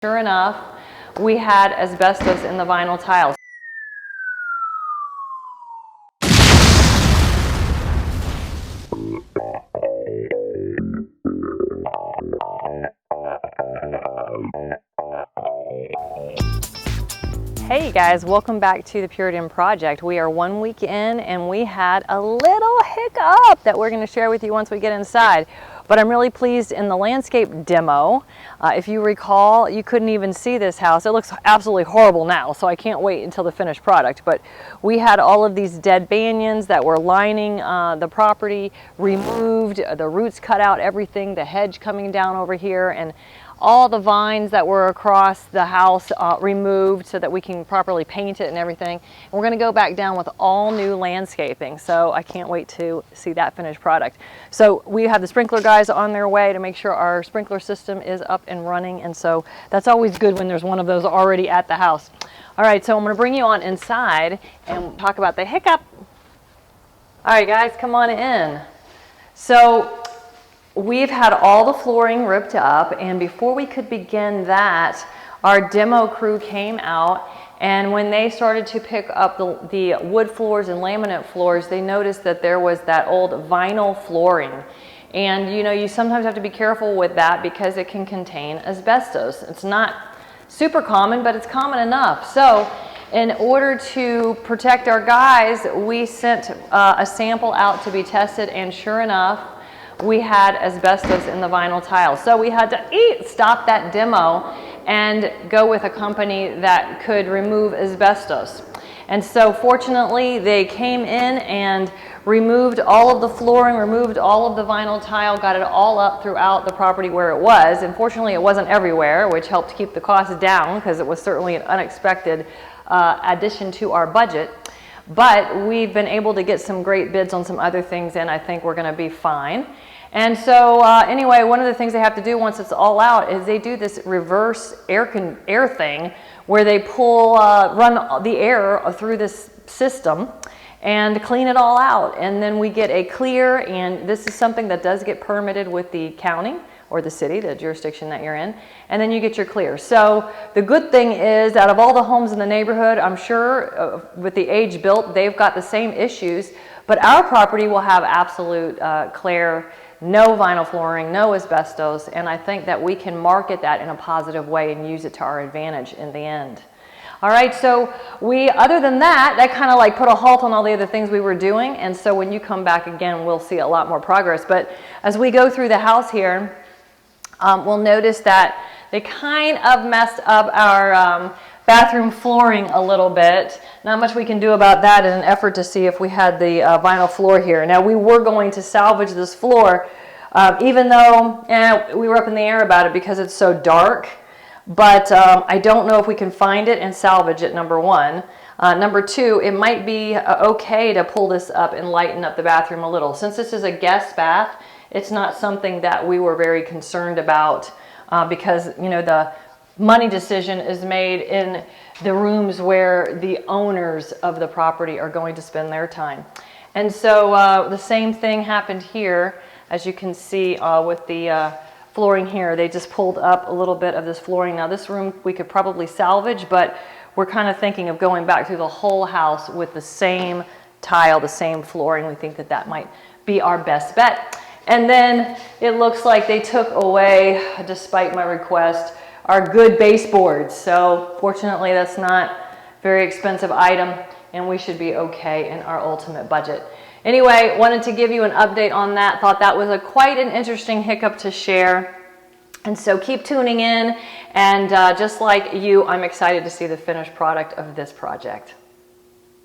Sure enough, we had asbestos in the vinyl tiles. Hey guys, welcome back to the Puritan Project. We are 1 week in and we had a little hiccup that we're going to share with you once we get inside. But I'm really pleased in the landscape demo. If you recall, you couldn't even see this house. It looks absolutely horrible now, so I can't wait until the finished product. But we had all of these dead banyans that were lining the property removed, the roots cut out, everything, the hedge coming down over here, and all the vines that were across the house removed so that we can properly paint it and everything. And we're going to go back down with all new landscaping, so I can't wait to see that finished product. So we have the sprinkler guys on their way to make sure our sprinkler system is up and running, and so that's always good when there's one of those already at the house. All right, so I'm going to bring you on inside and talk about the hiccup. All right guys, come on in. So we've had all the flooring ripped up, and before we could begin that, our demo crew came out, and when they started to pick up the wood floors and laminate floors, they noticed that there was that old vinyl flooring. And you know, you sometimes have to be careful with that because it can contain asbestos. It's not super common, but it's common enough. So in order to protect our guys, we sent a sample out to be tested, and sure enough, we had asbestos in the vinyl tiles. So we had to stop that demo and go with a company that could remove asbestos. And so fortunately, they came in and removed all of the flooring, removed all of the vinyl tile, got it all up throughout the property where it was. And fortunately, it wasn't everywhere, which helped keep the costs down because it was certainly an unexpected addition to our budget. But we've been able to get some great bids on some other things, and I think we're going to be fine. And so anyway, one of the things they have to do once it's all out is they do this reverse air thing where they run the air through this system and clean it all out. And then we get a clear, and this is something that does get permitted with the county or the city, the jurisdiction that you're in, and then you get your clear. So the good thing is, out of all the homes in the neighborhood, I'm sure with the age built, they've got the same issues, but our property will have absolute clear, no vinyl flooring, no asbestos, and I think that we can market that in a positive way and use it to our advantage in the end. All right, so other than that kind of like put a halt on all the other things we were doing, and so when you come back again, we'll see a lot more progress. But as we go through the house here, we'll notice that they kind of messed up our bathroom flooring a little bit. Not much we can do about that in an effort to see if we had the vinyl floor here. Now, we were going to salvage this floor, even though we were up in the air about it because it's so dark. But I don't know if we can find it and salvage it, number one. Number two, it might be okay to pull this up and lighten up the bathroom a little. Since this is a guest bath, it's not something that we were very concerned about because, you know, the money decision is made in the rooms where the owners of the property are going to spend their time. And so the same thing happened here, as you can see with the flooring here. They just pulled up a little bit of this flooring. Now this room we could probably salvage, but we're kind of thinking of going back through the whole house with the same tile, the same flooring. We think that that might be our best bet. And then it looks like they took away, despite my request, our good baseboards. So fortunately, that's not a very expensive item, and we should be okay in our ultimate budget. Anyway, wanted to give you an update on that. Thought that was quite an interesting hiccup to share. And so keep tuning in, and just like you, I'm excited to see the finished product of this project.